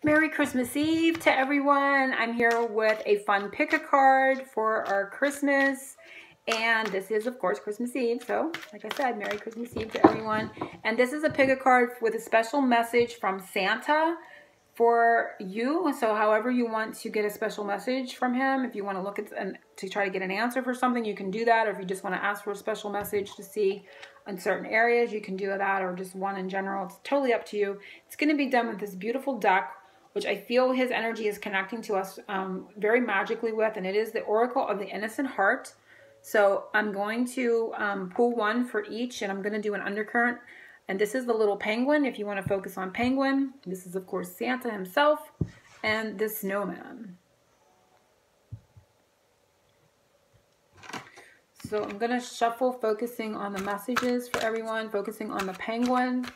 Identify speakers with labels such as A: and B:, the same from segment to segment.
A: Merry Christmas Eve to everyone. I'm here with a fun pick a card for our Christmas. And this is, of course, Christmas Eve. So, like I said, Merry Christmas Eve to everyone. And this is a pick a card with a special message from Santa for you. So however you want to get a special message from him, if you want to look at and to try to get an answer for something, you can do that. Or if you just want to ask for a special message to see in certain areas, you can do that, or just one in general. It's totally up to you. It's going to be done with this beautiful deck, which I feel his energy is connecting to us very magically with, and it is the Oracle of the Innocent Heart. So I'm going to pull one for each, and I'm going to do an undercurrent. And this is the little penguin, if you want to focus on penguin. This is, of course, Santa himself, and the snowman. So I'm going to shuffle, focusing on the messages for everyone, focusing on the penguin,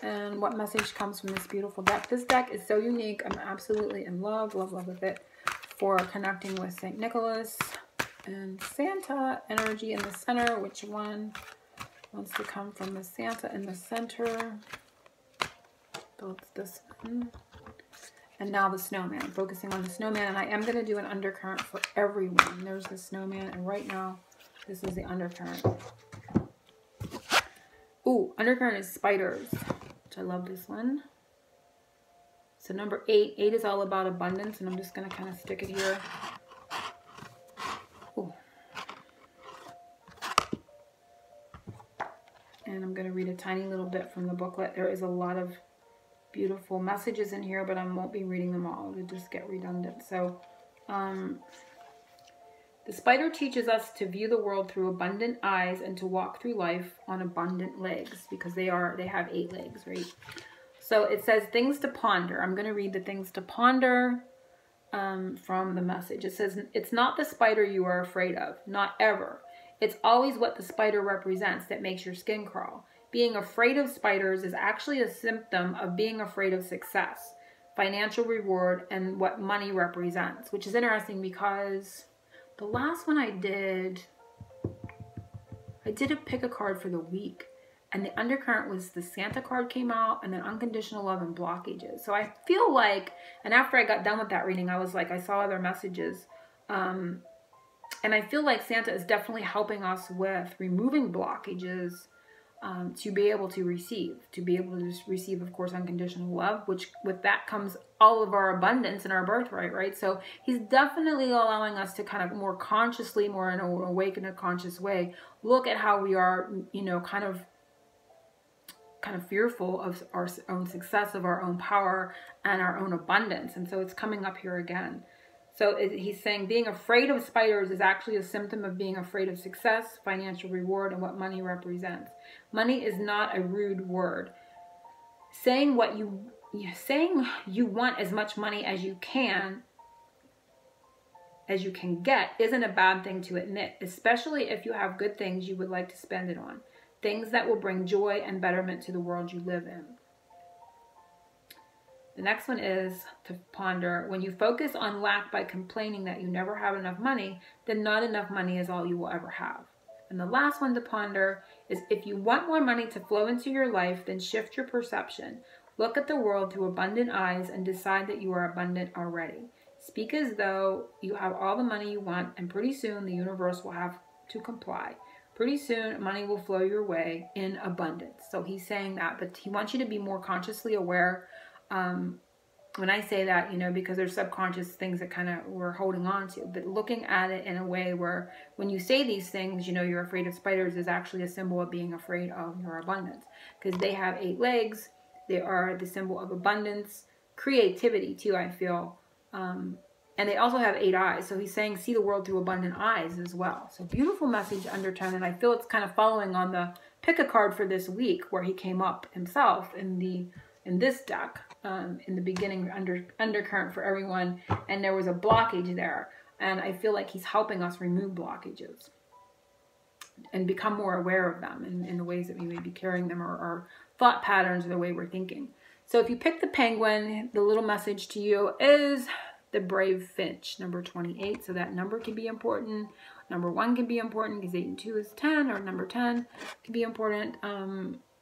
A: and what message comes from this beautiful deck. This deck is so unique. I'm absolutely in love with it for connecting with St. Nicholas and Santa energy in the center. Which one wants to come from the Santa in the center? So it's this one. And now the snowman. I'm focusing on the snowman, and I am going to do an undercurrent for everyone. There's the snowman, and right now this is the undercurrent. Ooh, undercurrent is spiders, which I love this one. So number 8. 8 is all about abundance, and I'm just going to kind of stick it here. Ooh. And I'm going to read a tiny little bit from the booklet. There is a lot of beautiful messages in here, but I won't be reading them all. It'll just get redundant. So, the spider teaches us to view the world through abundant eyes and to walk through life on abundant legs, because they have 8 legs, right? So it says things to ponder. I'm going to read the things to ponder from the message. It says, it's not the spider you are afraid of, not ever. It's always what the spider represents that makes your skin crawl. Being afraid of spiders is actually a symptom of being afraid of success, financial reward, and what money represents, which is interesting because the last one I did a pick a card for the week, and the undercurrent was the Santa card came out, and then unconditional love and blockages. So I feel like, and after I got done with that reading, I was like, I saw other messages, and I feel like Santa is definitely helping us with removing blockages to be able to receive, of course, unconditional love, which with that comes all of our abundance and our birthright, right? So he's definitely allowing us to kind of more consciously, more in an awakened, conscious way, look at how we are, you know, kind of fearful of our own success, of our own power and our own abundance. And so it's coming up here again. So he's saying being afraid of spiders is actually a symptom of being afraid of success, financial reward, and what money represents. Money is not a rude word. Saying you want as much money as you can get isn't a bad thing to admit, especially if you have good things you would like to spend it on. Things that will bring joy and betterment to the world you live in. The next one is to ponder. When you focus on lack by complaining that you never have enough money, then not enough money is all you will ever have. And the last one to ponder is, if you want more money to flow into your life, then shift your perception. Look at the world through abundant eyes and decide that you are abundant already. Speak as though you have all the money you want, and pretty soon the universe will have to comply. Pretty soon money will flow your way in abundance. So he's saying that, but he wants you to be more consciously aware. When I say that, you know, because there's subconscious things that kind of we're holding on to, but looking at it in a way where when you say these things, you know, you're afraid of spiders is actually a symbol of being afraid of your abundance, because they have 8 legs. They are the symbol of abundance, creativity too, I feel. And they also have 8 eyes. So he's saying, see the world through abundant eyes as well. So beautiful message undertone. And I feel it's kind of following on the pick a card for this week, where he came up himself in this deck, in the beginning, undercurrent for everyone, and there was a blockage there, and I feel like he's helping us remove blockages and become more aware of them in the ways that we may be carrying them, or our thought patterns, or the way we're thinking. So if you pick the penguin, the little message to you is the brave finch, number 28. So that number can be important. Number 1 can be important because 8 and 2 is 10, or number 10 can be important.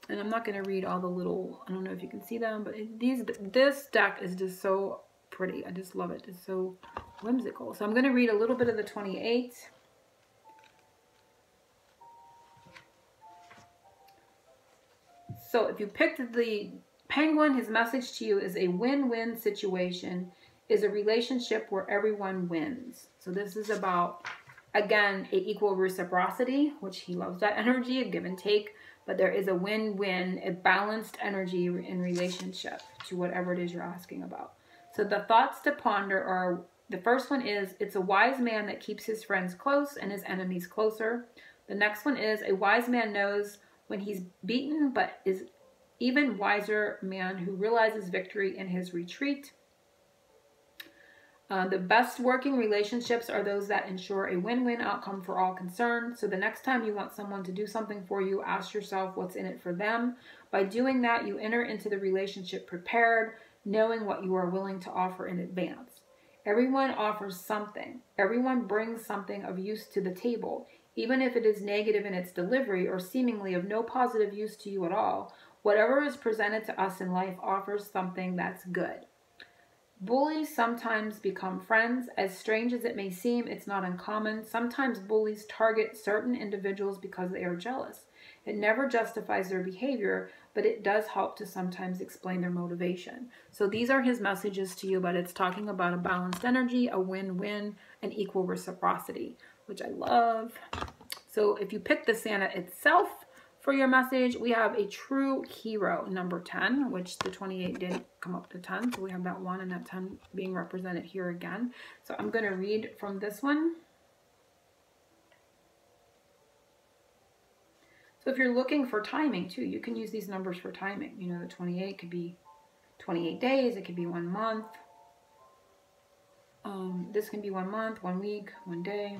A: And I'm not going to read all the little, I don't know if you can see them, but this deck is just so pretty. I just love it. It's so whimsical. So I'm going to read a little bit of the 28. So if you picked the Penguin, his message to you is a win-win situation, is a relationship where everyone wins. So this is about, again, a equal reciprocity, which he loves that energy, a give and take. But there is a win-win, a balanced energy in relationship to whatever it is you're asking about. So the thoughts to ponder are, the first one is, it's a wise man that keeps his friends close and his enemies closer. The next one is, a wise man knows when he's beaten, but is even wiser man who realizes victory in his retreat. The best working relationships are those that ensure a win-win outcome for all concerned. So the next time you want someone to do something for you, ask yourself what's in it for them. By doing that, you enter into the relationship prepared, knowing what you are willing to offer in advance. Everyone offers something. Everyone brings something of use to the table, even if it is negative in its delivery or seemingly of no positive use to you at all. Whatever is presented to us in life offers something that's good. Bullies sometimes become friends. As strange as it may seem, it's not uncommon. Sometimes bullies target certain individuals because they are jealous. It never justifies their behavior, but it does help to sometimes explain their motivation. So these are his messages to you, but it's talking about a balanced energy, a win-win, and equal reciprocity, which I love. So if you pick the Santa itself, for your message, we have a true hero, number 10, which the 28 didn't come up to 10. So we have that 1 and that 10 being represented here again. So I'm going to read from this one. So if you're looking for timing too, you can use these numbers for timing. You know, the 28 could be 28 days. It could be 1 month. This can be 1 month, 1 week, 1 day.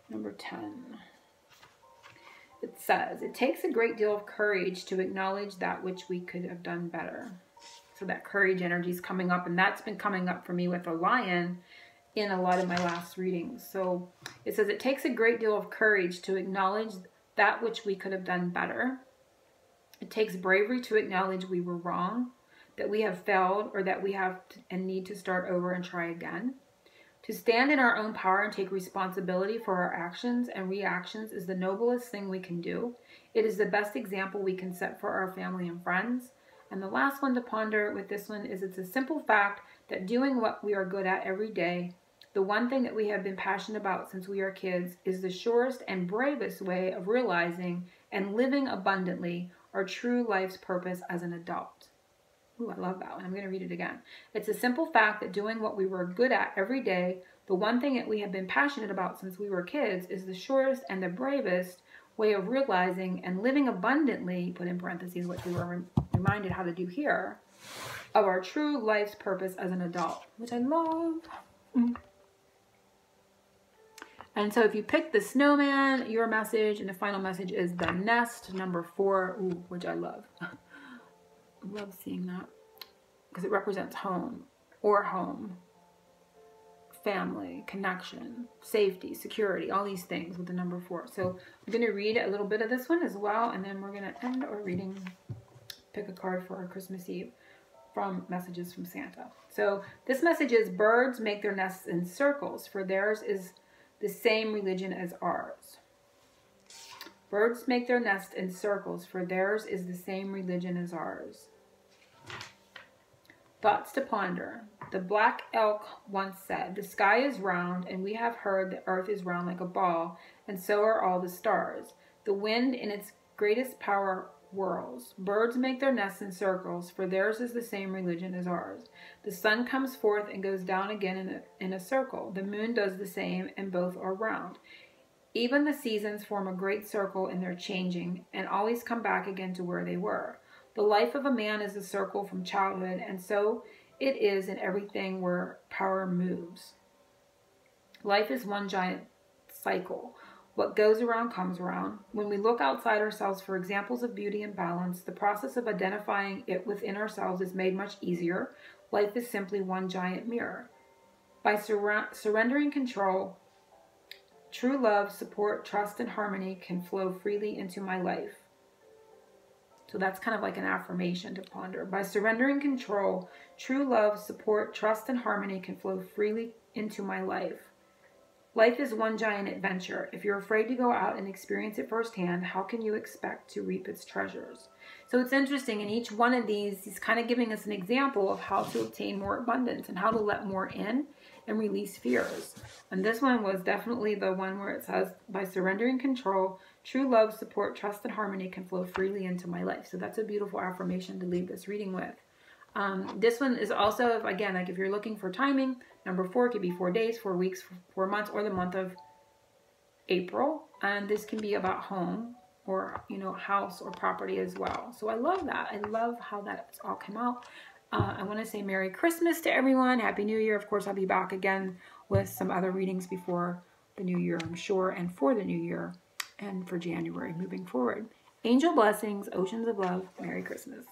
A: Number 10. It says, it takes a great deal of courage to acknowledge that which we could have done better. So that courage energy is coming up, and that's been coming up for me with the lion in a lot of my last readings. So it says, it takes a great deal of courage to acknowledge that which we could have done better. It takes bravery to acknowledge we were wrong, that we have failed, or that we have and need to start over and try again. To stand in our own power and take responsibility for our actions and reactions is the noblest thing we can do. It is the best example we can set for our family and friends. And the last one to ponder with this one is, it's a simple fact that doing what we are good at every day, the one thing that we have been passionate about since we are kids, is the surest and bravest way of realizing and living abundantly our true life's purpose as an adult. Ooh, I love that one. I'm going to read it again. It's a simple fact that doing what we were good at every day, the one thing that we have been passionate about since we were kids, is the surest and the bravest way of realizing and living abundantly, put in parentheses, which we were reminded how to do here, of our true life's purpose as an adult, which I love. And so if you pick the snowman, your message and the final message is the nest, number 4, ooh, which I love. I love seeing that because it represents home, family, connection, safety, security, all these things with the number 4. So I'm going to read a little bit of this one as well, and then we're going to end our reading, pick a card for our Christmas Eve from Messages from Santa. So this message is, birds make their nests in circles, for theirs is the same religion as ours. Birds make their nest in circles, for theirs is the same religion as ours. Thoughts to ponder. The black elk once said, the sky is round, and we have heard the earth is round like a ball, and so are all the stars. The wind in its greatest power whirls. Birds make their nests in circles, for theirs is the same religion as ours. The sun comes forth and goes down again in a circle. The moon does the same, and both are round. Even the seasons form a great circle in their changing, and always come back again to where they were. The life of a man is a circle from childhood, and so it is in everything where power moves. Life is one giant cycle. What goes around comes around. When we look outside ourselves for examples of beauty and balance, the process of identifying it within ourselves is made much easier. Life is simply one giant mirror. By surrendering control True love, support, trust, and harmony can flow freely into my life. So that's kind of like an affirmation to ponder. By surrendering control, true love, support, trust, and harmony can flow freely into my life. Life is one giant adventure. If you're afraid to go out and experience it firsthand, how can you expect to reap its treasures? So it's interesting. In each one of these, he's kind of giving us an example of how to obtain more abundance and how to let more in and release fears. And this one was definitely the one where it says, by surrendering control, true love, support, trust, and harmony can flow freely into my life. So that's a beautiful affirmation to leave this reading with. This one is also, again, like if you're looking for timing, number 4 could be 4 days, 4 weeks, 4 months, or the month of April. And this can be about home or, you know, house or property as well. So I love that. I love how that's all come out. I want to say Merry Christmas to everyone. Happy New Year. Of course, I'll be back again with some other readings before the new year, I'm sure, and for the new year and for January moving forward. Angel blessings, oceans of love. Merry Christmas.